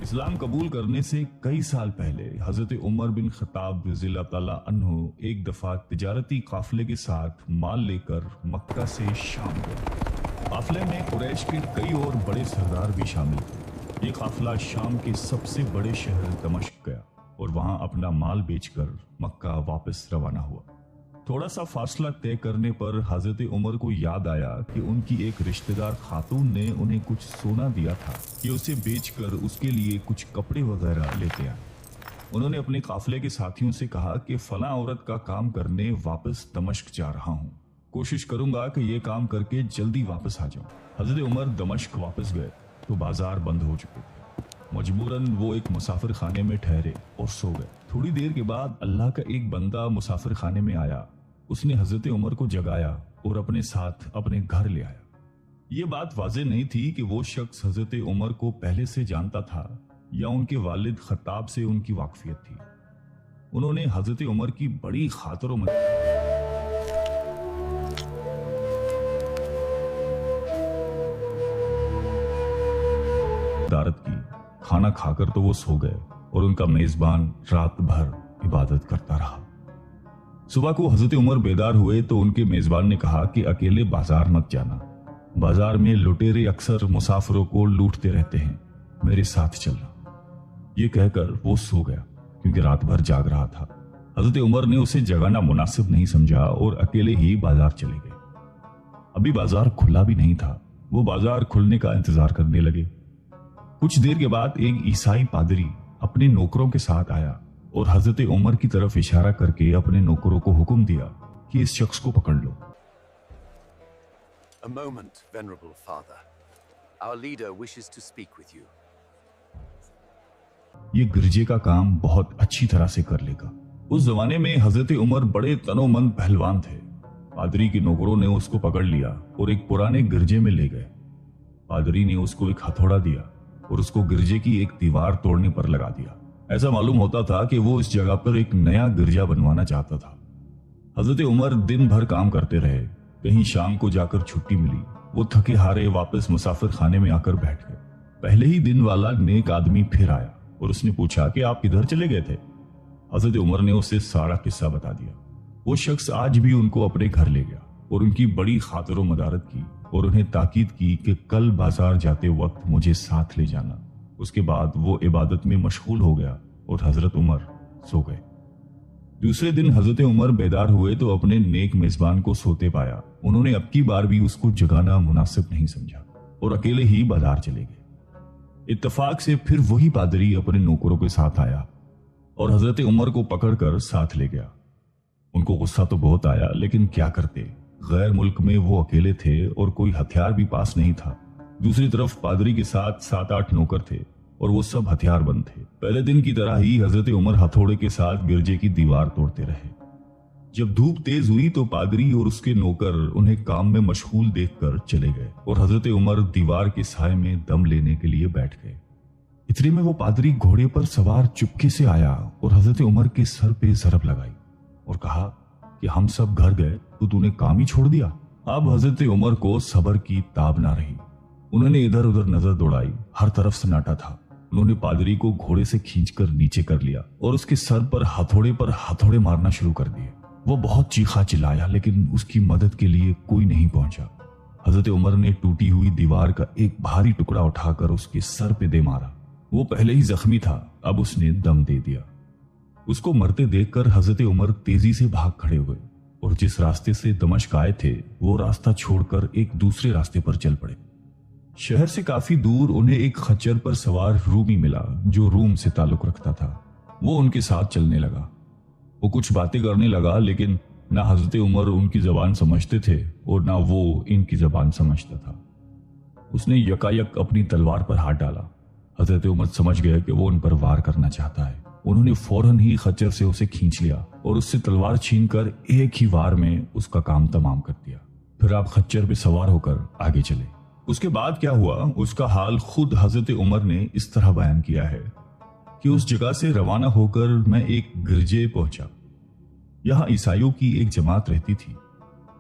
اسلام قبول کرنے سے کئی سال پہلے حضرت عمر بن خطاب رضی اللہ تعالیٰ عنہ ایک دفعہ تجارتی قافلے کے ساتھ مال لے کر مکہ سے شام گئے۔ قافلے میں قریش کے کئی اور بڑے سردار بھی شامل تھے۔ یہ قافلہ شام کے سب سے بڑے شہر دمشق گیا اور وہاں اپنا مال بیچ کر مکہ واپس روانہ ہوا۔ تھوڑا سا فاصلہ طے کرنے پر حضرت عمر کو یاد آیا کہ ان کی ایک رشتہ دار خاتون نے انہیں کچھ سونا دیا تھا کہ اسے بیچ کر اس کے لیے کچھ کپڑے وغیرہ لیتے آئے۔ انہوں نے اپنے قافلے کے ساتھیوں سے کہا کہ فلاں عورت کا کام کرنے واپس دمشق جا رہا ہوں، کوشش کروں گا کہ یہ کام کر کے جلدی واپس آ جاؤں۔ حضرت عمر دمشق واپس گئے تو بازار بند ہو چکے تھے۔ مجبوراً وہ ایک مسافر خانے میں ٹھہرے اور سو گئے۔ تھوڑی دیر کے بعد اللہ کا ایک بندہ مسافر خانے میں آیا۔ اس نے حضرت عمر کو جگایا اور اپنے ساتھ اپنے گھر لے آیا۔ یہ بات واضح نہیں تھی کہ وہ شخص حضرت عمر کو پہلے سے جانتا تھا یا ان کے والد خطاب سے ان کی واقفیت تھی۔ انہوں نے حضرت عمر کی بڑی خاطر و مدارت کی۔ کھانا کھا کر تو وہ سو گئے اور ان کا میزبان رات بھر عبادت کرتا رہا۔ صبح کو حضرت عمر بیدار ہوئے تو ان کے میزبان نے کہا کہ اکیلے بازار مت جانا، بازار میں لٹیرے اکثر مسافروں کو لوٹتے رہتے ہیں، میرے ساتھ چلنا۔ یہ کہہ کر وہ سو گیا کیونکہ رات بھر جاگ رہا تھا۔ حضرت عمر نے اسے جگانا مناسب نہیں سمجھا اور اکیلے ہی بازار چلے گئے۔ ابھی بازار کھلا بھی نہیں تھا، وہ بازار کھلنے کا انتظار کرنے لگے۔ کچھ دیر کے بعد ایک عیسائی پادری اپنے نوکروں کے ساتھ آیا اور حضرت عمر کی طرف اشارہ کر کے اپنے نوکروں کو حکم دیا کہ اس شخص کو پکڑ لو۔ A moment, venerable father. Our leader wishes to speak with you. یہ گرجے کا کام بہت اچھی طرح سے کر لے گا۔ اس زمانے میں حضرت عمر بڑے تنو مند پہلوان تھے۔ پادری کے نوکروں نے اس کو پکڑ لیا اور ایک پرانے گرجے میں لے گئے۔ پادری نے اس کو ایک ہتھوڑا دیا اور اس کو گرجے کی ایک دیوار توڑنے پر لگا دیا۔ ایسا معلوم ہوتا تھا کہ وہ اس جگہ پر ایک نیا گرجا بنوانا چاہتا تھا۔ حضرت عمر دن بھر کام کرتے رہے۔ کہیں شام کو جا کر چھٹی ملی، وہ تھکے ہارے واپس مسافر خانے میں آ کر بیٹھ گئے۔ پہلے ہی دن والا نیک آدمی پھر آیا اور اس نے پوچھا کہ آپ کدھر چلے گئے تھے؟ حضرت عمر نے اسے سارا قصہ بتا دیا۔ وہ شخص آج بھی ان کو اپنے گھر لے گیا اور ان کی بڑی خاطر و مدارت کی اور انہیں تاکید کی کہ کل بازار جاتے وقت مجھے ساتھ لے جانا۔ اس کے بعد وہ عبادت میں مشغول ہو گیا اور حضرت عمر سو گئے۔ دوسرے دن حضرت عمر بیدار ہوئے تو اپنے نیک میزبان کو سوتے پایا۔ انہوں نے اب کی بار بھی اس کو جگانا مناسب نہیں سمجھا اور اکیلے ہی بازار چلے گئے۔ اتفاق سے پھر وہی پادری اپنے نوکروں کے ساتھ آیا اور حضرت عمر کو پکڑ کر ساتھ لے گیا۔ ان کو غصہ تو بہت آیا، لیکن کیا کرتے، غیر ملک میں وہ اکیلے تھے اور کوئی ہتھیار بھی پاس نہیں تھا۔ دوسری طرف پادری کے ساتھ 7-8 نوکر تھے اور وہ سب ہتھیار بند تھے۔ پہلے دن کی طرح ہی حضرت عمر ہتھوڑے کے ساتھ گرجے کی دیوار توڑتے رہے۔ جب دھوپ تیز ہوئی تو پادری اور اس کے نوکر انہیں کام میں مشغول دیکھ کر چلے گئے اور حضرت عمر دیوار کے سائے میں دم لینے کے لیے بیٹھ گئے۔ اتنے میں وہ پادری گھوڑے پر سوار چپکے سے آیا اور حضرت عمر کے سر پہ ضرب لگائی اور کہا کہ ہم سب گھر گئے تو نے کام ہی چھوڑ دیا۔ اب حضرت عمر کو صبر کی تاب نہ رہی۔ انہوں نے ادھر ادھر نظر دوڑائی، ہر طرف سناٹا تھا۔ انہوں نے پادری کو گھوڑے سے کھینچ کر نیچے کر لیا اور اس کے سر پر ہتھوڑے مارنا شروع کر دیے۔ وہ بہت چیخا چلایا لیکن اس کی مدد کے لیے کوئی نہیں پہنچا۔ حضرت عمر نے ٹوٹی ہوئی دیوار کا ایک بھاری ٹکڑا اٹھا کر اس کے سر پہ دے مارا۔ وہ پہلے ہی زخمی تھا، اب اس نے دم دے دیا۔ اس کو مرتے دیکھ کر حضرت عمر تیزی سے بھاگ کھڑے ہوئے اور جس راستے سے دمشق آئے تھے وہ راستہ چھوڑ کر ایک دوسرے راستے پر چل پڑے۔ شہر سے کافی دور انہیں ایک خچر پر سوار رومی ملا جو روم سے تعلق رکھتا تھا۔ وہ ان کے ساتھ چلنے لگا۔ وہ کچھ باتیں کرنے لگا لیکن نہ حضرت عمر ان کی زبان سمجھتے تھے اور نہ وہ ان کی زبان سمجھتا تھا۔ اس نے یکایک اپنی تلوار پر ہاتھ ڈالا۔ حضرت عمر سمجھ گئے کہ وہ ان پر وار کرنا چاہتا ہے۔ انہوں نے فوراً ہی خچر سے اسے کھینچ لیا اور اس سے تلوار چھین کر ایک ہی وار میں اس کا کام تمام کر دیا۔ پھر آپ خچر پہ سوار ہو کر آگے چلے۔ اس کے بعد کیا ہوا اس کا حال خود حضرت عمر نے اس طرح بیان کیا ہے کہ اس جگہ سے روانہ ہو کر میں ایک گرجے پہنچا۔ یہاں عیسائیوں کی ایک جماعت رہتی تھی۔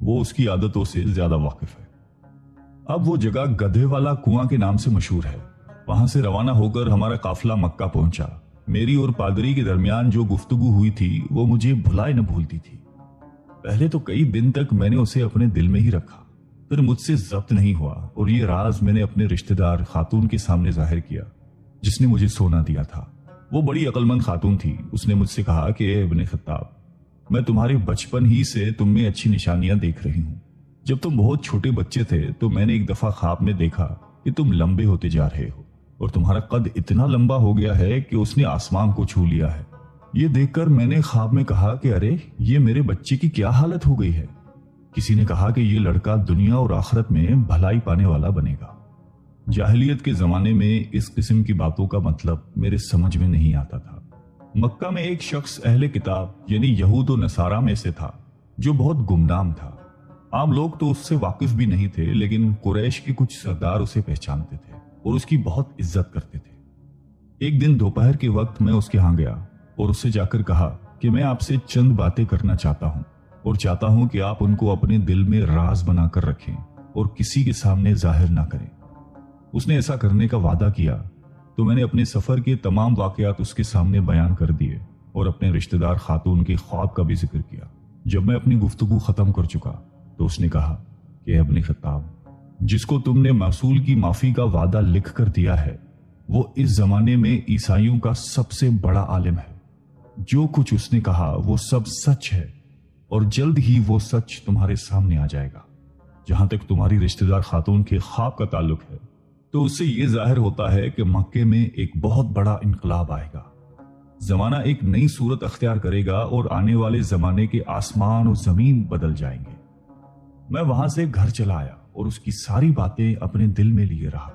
وہ اس کی عادتوں سے زیادہ واقف ہے۔ اب وہ جگہ گدھے والا کنواں کے نام سے مشہور ہے۔ وہاں سے روانہ ہو کر ہمارا قافلہ مکہ پہنچا۔ میری اور پادری کے درمیان جو گفتگو ہوئی تھی وہ مجھے بھلائے نہ بھولتی تھی۔ پہلے تو کئی دن تک میں نے اسے اپنے دل میں ہی رکھا، پھر مجھ سے ضبط نہیں ہوا اور یہ راز میں نے اپنے رشتہ دار خاتون کے سامنے ظاہر کیا جس نے مجھے سونا دیا تھا۔ وہ بڑی عقل مند خاتون تھی۔ اس نے مجھ سے کہا کہ اے ابن خطاب، میں تمہارے بچپن ہی سے تم میں اچھی نشانیاں دیکھ رہی ہوں۔ جب تم بہت چھوٹے بچے تھے تو میں نے ایک دفعہ خواب میں دیکھا کہ تم لمبے ہوتے جا رہے ہو اور تمہارا قد اتنا لمبا ہو گیا ہے کہ اس نے آسمان کو چھو لیا ہے۔ یہ دیکھ کر میں نے خواب میں کہا کہ ارے یہ میرے بچے کی کیا حالت ہو گئی ہے۔ کسی نے کہا کہ یہ لڑکا دنیا اور آخرت میں بھلائی پانے والا بنے گا۔ جاہلیت کے زمانے میں اس قسم کی باتوں کا مطلب میرے سمجھ میں نہیں آتا تھا۔ مکہ میں ایک شخص اہل کتاب یعنی یہود و نصارہ میں سے تھا جو بہت گمنام تھا۔ عام لوگ تو اس سے واقف بھی نہیں تھے، لیکن قریش کے کچھ سردار اسے پہچانتے تھے اور اس کی بہت عزت کرتے تھے۔ ایک دن دوپہر کے وقت میں اس کے ہاں گیا اور اس سے جا کر کہا کہ میں آپ سے چند باتیں کرنا چاہتا ہوں اور چاہتا ہوں کہ آپ ان کو اپنے دل میں راز بنا کر رکھیں اور کسی کے سامنے ظاہر نہ کریں۔ اس نے ایسا کرنے کا وعدہ کیا تو میں نے اپنے سفر کے تمام واقعات اس کے سامنے بیان کر دیے اور اپنے رشتہ دار خاتون کے خواب کا بھی ذکر کیا۔ جب میں اپنی گفتگو ختم کر چکا تو اس نے کہا کہ ابن خطاب، جس کو تم نے موصول کی معافی کا وعدہ لکھ کر دیا ہے وہ اس زمانے میں عیسائیوں کا سب سے بڑا عالم ہے۔ جو کچھ اس نے کہا وہ سب سچ ہے اور جلد ہی وہ سچ تمہارے سامنے آ جائے گا۔ جہاں تک تمہاری رشتہ دار خاتون کے خواب کا تعلق ہے تو اس سے یہ ظاہر ہوتا ہے کہ مکے میں ایک بہت بڑا انقلاب آئے گا۔ زمانہ ایک نئی صورت اختیار کرے گا اور آنے والے زمانے کے آسمان اور زمین بدل جائیں گے۔ میں وہاں سے گھر چلا آیا اور اس کی ساری باتیں اپنے دل میں لیے رہا۔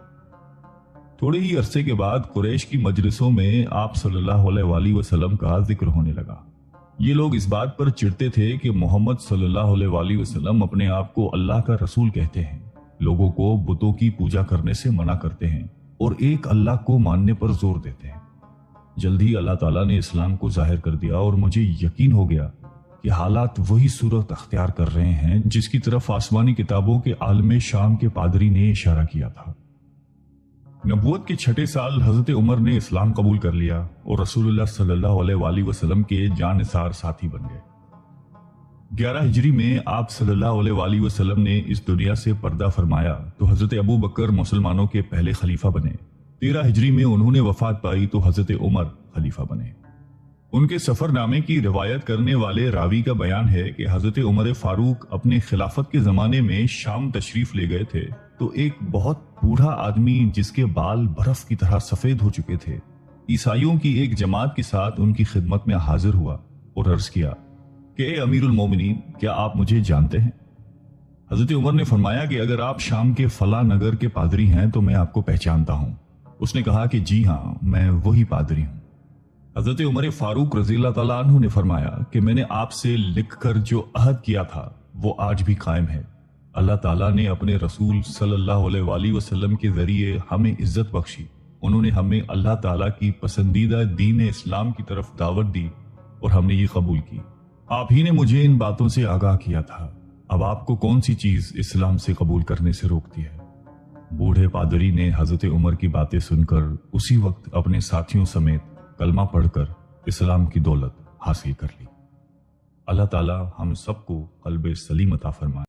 تھوڑے ہی عرصے کے بعد قریش کی مجلسوں میں آپ صلی اللہ علیہ وآلہ وسلم کا ذکر ہونے لگا۔ یہ لوگ اس بات پر چڑھتے تھے کہ محمد صلی اللہ علیہ وآلہ وسلم اپنے آپ کو اللہ کا رسول کہتے ہیں، لوگوں کو بتوں کی پوجا کرنے سے منع کرتے ہیں اور ایک اللہ کو ماننے پر زور دیتے ہیں۔ جلدی اللہ تعالیٰ نے اسلام کو ظاہر کر دیا اور مجھے یقین ہو گیا کہ حالات وہی صورت اختیار کر رہے ہیں جس کی طرف آسمانی کتابوں کے عالم شام کے پادری نے اشارہ کیا تھا۔ نبوت کے چھٹے سال حضرت عمر نے اسلام قبول کر لیا اور رسول اللہ صلی اللہ علیہ وآلہ وسلم کے جان نثار ساتھی بن گئے۔ 11 ہجری میں آپ صلی اللہ علیہ وآلہ وسلم نے اس دنیا سے پردہ فرمایا تو حضرت ابو بکر مسلمانوں کے پہلے خلیفہ بنے۔ 13 ہجری میں انہوں نے وفات پائی تو حضرت عمر خلیفہ بنے۔ ان کے سفر نامے کی روایت کرنے والے راوی کا بیان ہے کہ حضرت عمر فاروق اپنے خلافت کے زمانے میں شام تشریف لے گئے تھے تو ایک بہت بوڑھا آدمی جس کے بال برف کی طرح سفید ہو چکے تھے عیسائیوں کی ایک جماعت کے ساتھ ان کی خدمت میں حاضر ہوا اور عرض کیا کہ اے امیر المومنین، کیا آپ مجھے جانتے ہیں؟ حضرت عمر نے فرمایا کہ اگر آپ شام کے فلاں نگر کے پادری ہیں تو میں آپ کو پہچانتا ہوں۔ اس نے کہا کہ جی ہاں، میں وہی پادری ہوں۔ حضرت عمر فاروق رضی اللہ تعالیٰ عنہ نے فرمایا کہ میں نے آپ سے لکھ کر جو عہد کیا تھا وہ آج بھی قائم ہے۔ اللہ تعالیٰ نے اپنے رسول صلی اللہ علیہ وآلہ وسلم کے ذریعے ہمیں عزت بخشی۔ انہوں نے ہمیں اللہ تعالیٰ کی پسندیدہ دین اسلام کی طرف دعوت دی اور ہم نے یہ قبول کی۔ آپ ہی نے مجھے ان باتوں سے آگاہ کیا تھا۔ اب آپ کو کون سی چیز اسلام سے قبول کرنے سے روکتی ہے؟ بوڑھے پادری نے حضرت عمر کی باتیں سن کر اسی وقت اپنے ساتھیوں سمیت کلمہ پڑھ کر اسلام کی دولت حاصل کر لی۔ اللہ تعالیٰ ہم سب کو قلب سلیم عطا فرمائے۔